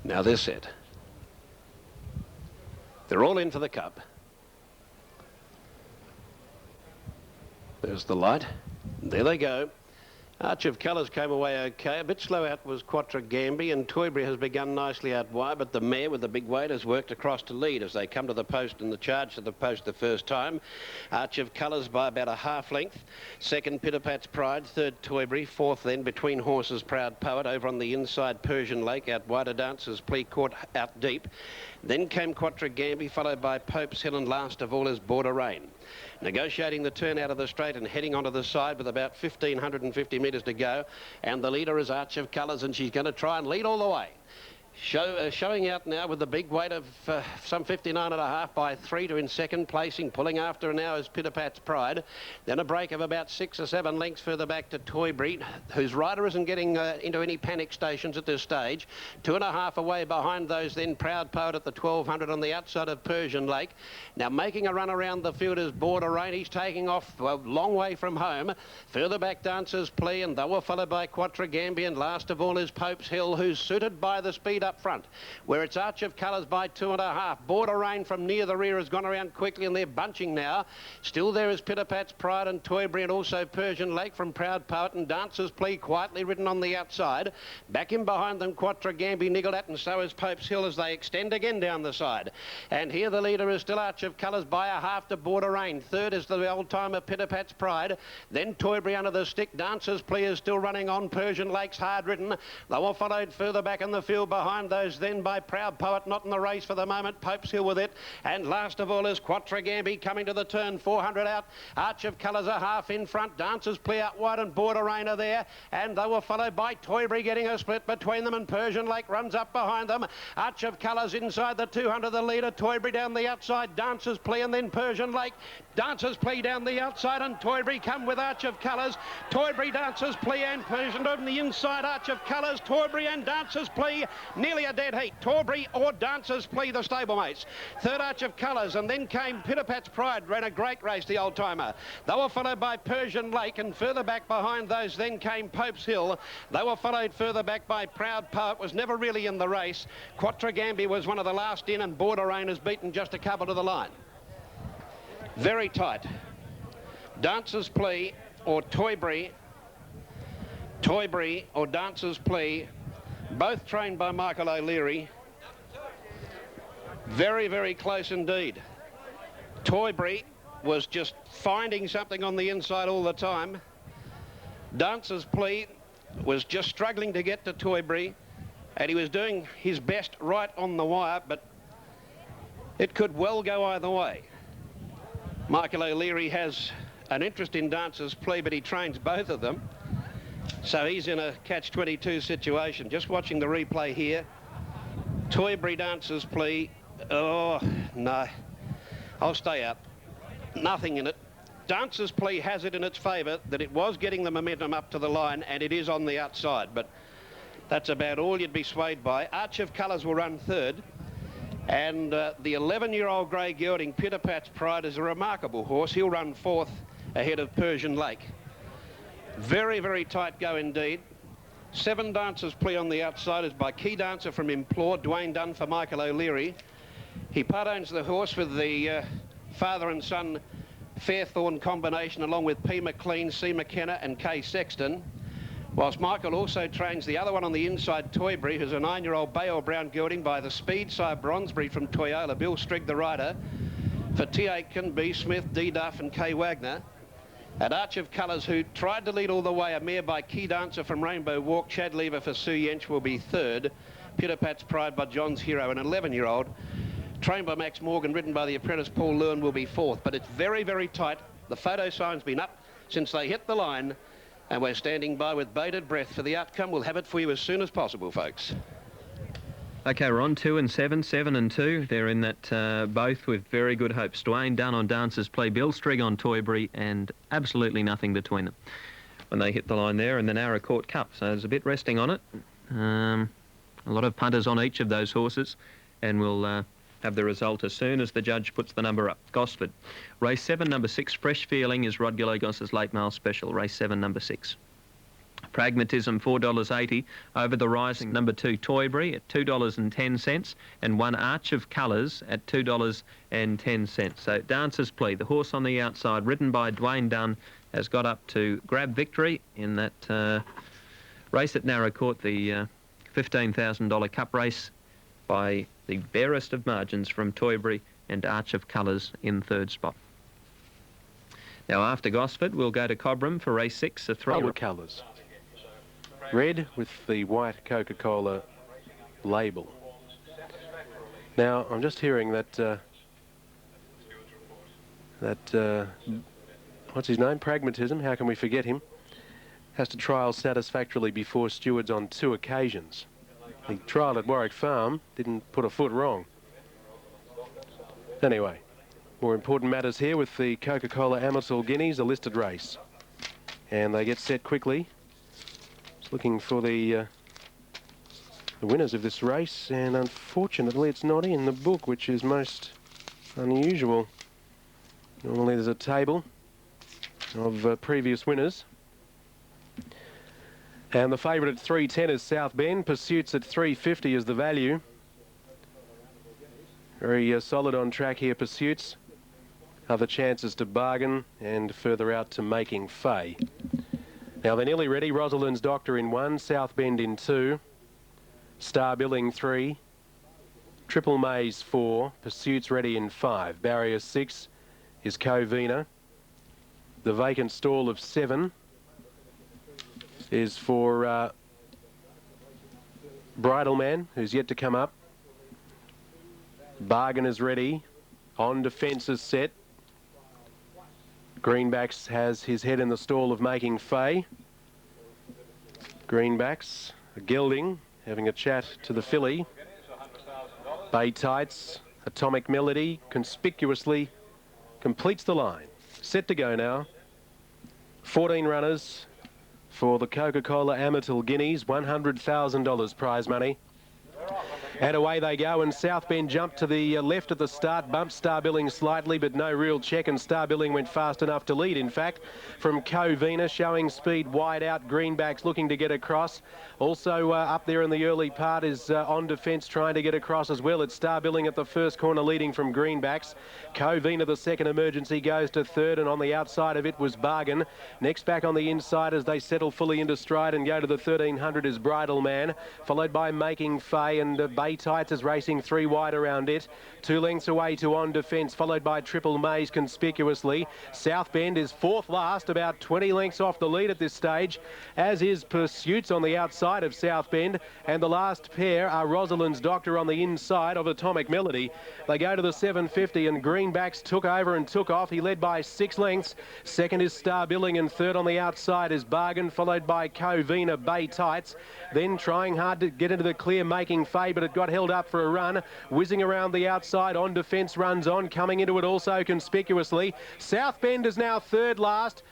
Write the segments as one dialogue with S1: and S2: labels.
S1: Now they're set. They're all in for the cup. There's the light. There they go. Arch of Colours came away okay. A bit slow out was Quatre Gamby, and Toybury has begun nicely out wide, but the mare with the big weight has worked across to lead as they come to the post and the charge to the post the first time. Arch of Colours by about a half length. Second, Pitterpat's Pride. Third, Toybury. Fourth, then, Between Horses, Proud Poet. Over on the inside, Persian Lake. Out wider, Dancers Plea Court out deep. Then came Quatre Gamby, followed by Pope's Hill, and last of all is Border Rain. Negotiating the turn out of the straight and heading onto the side with about 1,550 metres to go. And the leader is Arch of Colours, and she's going to try and lead all the way. Showing out now with the big weight of some 59.5 by 3 to in second placing. Pulling after her now is Pitterpat's Pride. Then a break of about 6 or 7 lengths further back to Toybury, whose rider isn't getting into any panic stations at this stage. 2.5 away behind those, then Proud Poet at the 1,200 on the outside of Persian Lake. Now making a run around the field is Border Rain. He's taking off a long way from home. Further back, Dancers Plea, and they were followed by Quatre Gamby, and last of all is Pope's Hill, who's suited by the speed up front, where it's Arch of Colours by 2.5. Border Rain from near the rear has gone around quickly, and they're bunching now. Still there is Pitterpat's Pride and Toybury, and also Persian Lake from Proud Poet, and Dancers Plea quietly ridden on the outside. Back in behind them, Quatre Gamby niggled at, and so is Pope's Hill as they extend again down the side. And here the leader is still Arch of Colours by a half to Border Rain. Third is the old-timer Pitterpat's Pride. Then Toybury under the stick. Dancers Plea is still running on. Persian Lake's hard ridden. They were followed further back in the field behind those then by Proud Poet, not in the race for the moment. Pope's Hill with it, and last of all is Quatre Gamby coming to the turn. 400 out. Arch of Colours a half in front. Dancers Plea out wide, and Border Rain are there, and they were followed by Toybury getting a split between them, and Persian Lake runs up behind them. Arch of Colours inside the 200, the leader. Toybury down the outside. Dancers Plea, and then Persian Lake. Dancers Plea down the outside, and Toybury come with Arch of Colours. Toybury, Dancers Plea, and Persian on the inside. Arch of Colours, Toybury, and Dancers Plea. Nearly a dead heat. Toybury or Dancers Plea, the stablemates. Third, Arch of Colours, and then came Pitterpat's Pride. Ran a great race, the old-timer. They were followed by Persian Lake, and further back behind those then came Pope's Hill. They were followed further back by Proud Poet. Was never really in the race. Quatre Gamby was one of the last in, and Border Rain has beaten just a couple to the line. Very tight. Dancers Plea or Toybury. Toybury or Dancers Plea. Both trained by Michael O'Leary. Very, very close indeed. Toybury was just finding something on the inside all the time. Dancers Plea was just struggling to get to Toybury, and he was doing his best right on the wire, but it could well go either way. Michael O'Leary has an interest in Dancers Plea, but he trains both of them. So he's in a catch-22 situation. Just watching the replay here. Toybury, Dancers Plea. Oh, no. I'll stay out. Nothing in it. Dancers Plea has it in its favour that it was getting the momentum up to the line, and it is on the outside. But that's about all you'd be swayed by. Arch of Colours will run third. And the 11-year-old grey gelding, Pitterpat's Pride, is a remarkable horse. He'll run fourth ahead of Persian Lake. Very, very tight go indeed. 7 Dancers Plea on the outside is by Key Dancer from Implore, Dwayne Dunn for Michael O'Leary. He part-owns the horse with the father and son Fairthorn combination, along with P. McLean, C. McKenna and K. Sexton. Whilst Michael also trains the other one on the inside, Toybury, who's a 9-year-old Bay or Brown gelding by the Speedsire Bronsbury from Toyola, Bill Strigg the rider, for T. Aitken, B. Smith, D. Duff and K. Wagner. At Arch of Colours, who tried to lead all the way, a mare by Key Dancer from Rainbow Walk, Chad Lever for Sue Yench will be third. Pitterpat's Pride by John's Hero, an 11-year-old, trained by Max Morgan, ridden by the apprentice Paul Lewin, will be fourth. But it's very, very tight. The photo sign's been up since they hit the line, and we're standing by with bated breath for the outcome. We'll have it for you as soon as possible, folks.
S2: OK, we're on 2 and 7, 7 and 2. They're in that both with very good hopes. Dwayne Dunn on Dancers Plea, Bill Strigg on Toybury, and absolutely nothing between them when they hit the line there in the Naracoorte Cup. So there's a bit resting on it. A lot of punters on each of those horses, and we'll have the result as soon as the judge puts the number up. Gosford. Race 7, number 6, Fresh Feeling is Rod Gillogos's late mail special. Race 7, number 6. Pragmatism $4.80 over the rising number 2 Toybury at $2.10 and 1 Arch of Colours at $2.10. So Dancer's Plea, the horse on the outside, ridden by Dwayne Dunn, has got up to grab victory in that race at Naracoorte, the $15,000 Cup race, by the barest of margins from Toybury and Arch of Colours in third spot. Now after Gosford, we'll go to Cobram for race 6, a 3.
S3: Colours. Red with the white Coca-Cola label. Now, I'm just hearing that, what's his name? Pragmatism, how can we forget him? Has to trial satisfactorily before stewards on 2 occasions. He trialled at Warwick Farm, didn't put a foot wrong. Anyway, more important matters here with the Coca-Cola Amateur Guineas, a listed race. And they get set quickly. Just looking for the winners of this race, and unfortunately it's not in the book, which is most unusual. Normally there's a table of previous winners. And the favourite at 3.10 is South Bend. Pursuits at 3.50 is the value. Very solid on track here, Pursuits. Other chances to bargain, and further out to Making Fay. Now they're nearly ready. Rosalind's Doctor in 1, South Bend in 2, Star Billing 3, Triple Maze 4, Pursuits ready in 5. Barrier 6 is Covina. The vacant stall of 7 is for Bridal Man, who's yet to come up. Bargain is ready. On Defence is set. Greenbacks has his head in the stall of Making Fay. Greenbacks, a gelding, having a chat to the filly. Bay Tights, Atomic Melody, conspicuously completes the line. Set to go now. 14 runners for the Coca-Cola Amateur Guineas, $100,000 prize money. And away they go, and South Bend jumped to the left at the start, bumped Star Billing slightly, but no real check, and Star Billing went fast enough to lead, in fact, from Covina, showing speed wide out. Greenbacks looking to get across. Also up there in the early part is On Defence trying to get across as well. It's Star Billing at the first corner leading from Greenbacks. Covina, the second emergency, goes to third, and on the outside of it was Bargain. Next back on the inside as they settle fully into stride and go to the 1300 is Bridal Man, followed by Making Fay, and Bay Tights is racing 3 wide around it. 2 lengths away to On Defence, followed by Triple Maze conspicuously. South Bend is 4th last, about 20 lengths off the lead at this stage, as is Pursuits on the outside of South Bend, and the last pair are Rosalind's Doctor on the inside of Atomic Melody. They go to the 750, and Greenbacks took over and took off. He led by 6 lengths. Second is Star Billing, and third on the outside is Bargain, followed by Covina, Bay Tights. Then trying hard to get into the clear, Making Fay, but it got held up for a run. Whizzing around the outside, On Defence runs on, coming into it also conspicuously. South Bend is now 3rd last.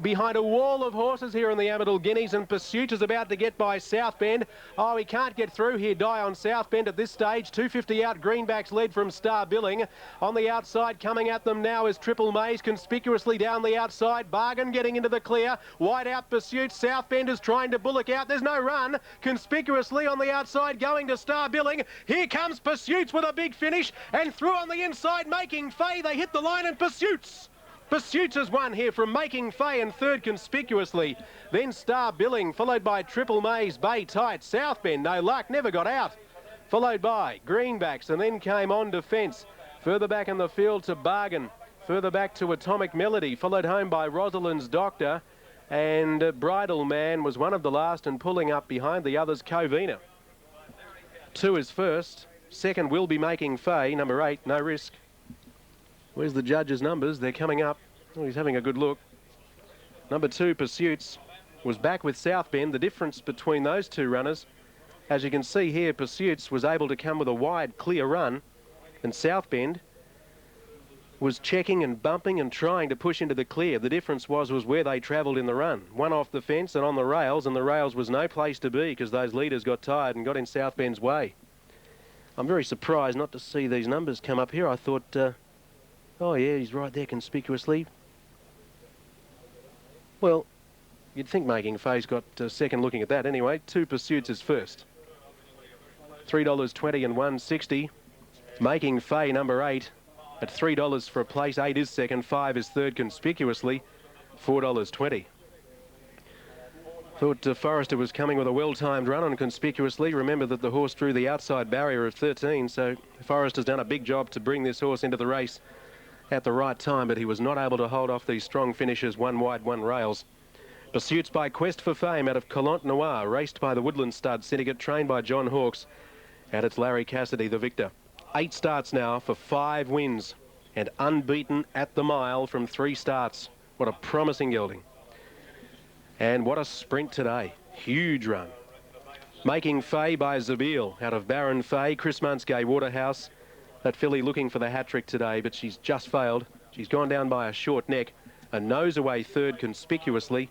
S3: Behind a wall of horses here in the Amateur Guineas, and Pursuit is about to get by South Bend. Oh, he can't get through here. Die on South Bend at this stage. 250 out. Greenbacks led from Star Billing. On the outside, coming at them now is Triple Maze, conspicuously down the outside. Bargain getting into the clear. Wide out Pursuit. South Bend is trying to bullock out. There's no run. Conspicuously on the outside, going to Star Billing. Here comes Pursuits with a big finish, and through on the inside, Making Fay. They hit the line, and Pursuits has won here from Making Fay, and third conspicuously. Then Star Billing, followed by Triple Maze, Bay Tight. South Bend, no luck, never got out. Followed by Greenbacks, and then came On Defence. Further back in the field to Bargain. Further back to Atomic Melody, followed home by Rosalind's Doctor. And Bridal Man was one of the last, and pulling up behind the others, Covina. 2 is first. Second will be Making Fay. Number 8, No Risk. Where's the judges' numbers? They're coming up. Oh, he's having a good look. Number 2, Pursuits, was back with South Bend. The difference between those 2 runners, as you can see here, Pursuits was able to come with a wide, clear run, and South Bend was checking and bumping and trying to push into the clear. The difference was where they travelled in the run. One off the fence and on the rails, and the rails was no place to be because those leaders got tired and got in South Bend's way. I'm very surprised not to see these numbers come up here. I thought... oh yeah, he's right there conspicuously. Well, You'd think Making Faye's got second looking at that anyway. 2 Pursuits is first. $3.20 and $1.60. Making Faye, number 8, at $3 for a place. 8 is second, 5 is third conspicuously, $4.20. Thought Forrester was coming with a well-timed run on conspicuously. Remember that the horse drew the outside barrier of 13, so Forrester's done a big job to bring this horse into the race at the right time, but he was not able to hold off these strong finishers, 1 wide, 1 rails. Pursuits by Quest for Fame out of Collant Noir, raced by the Woodland Stud Syndicate, trained by John Hawkes, and it's Larry Cassidy, the victor. 8 starts now for 5 wins, and unbeaten at the mile from 3 starts. What a promising gelding. And what a sprint today. Huge run. Making Faye by Zabil out of Baron Faye, Chris Munskay, Waterhouse. That filly looking for the hat-trick today, but she's just failed. She's gone down by a short neck. A nose away third conspicuously,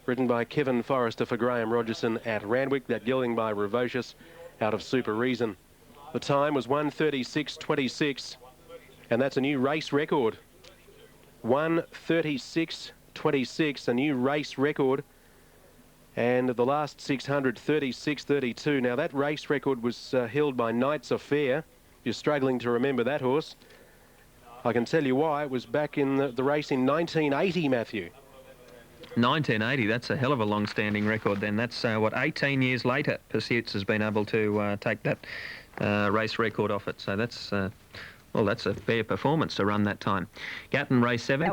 S3: ridden by Kevin Forrester for Graham Rogerson at Randwick. That gelding by Revocious out of Super Reason. The time was 1:36.26, and that's a new race record. 1:36.26, a new race record. And the last 600, 36.32. Now that race record was held by Knight's Affair. If you're struggling to remember that horse, I can tell you why. It was back in the race in 1980, Matthew.
S2: 1980, that's a hell of a long-standing record then. That's, 18 years later, Pursuits has been able to take that race record off it. So that's, well, that's a fair performance to run that time. Gatton, race 7.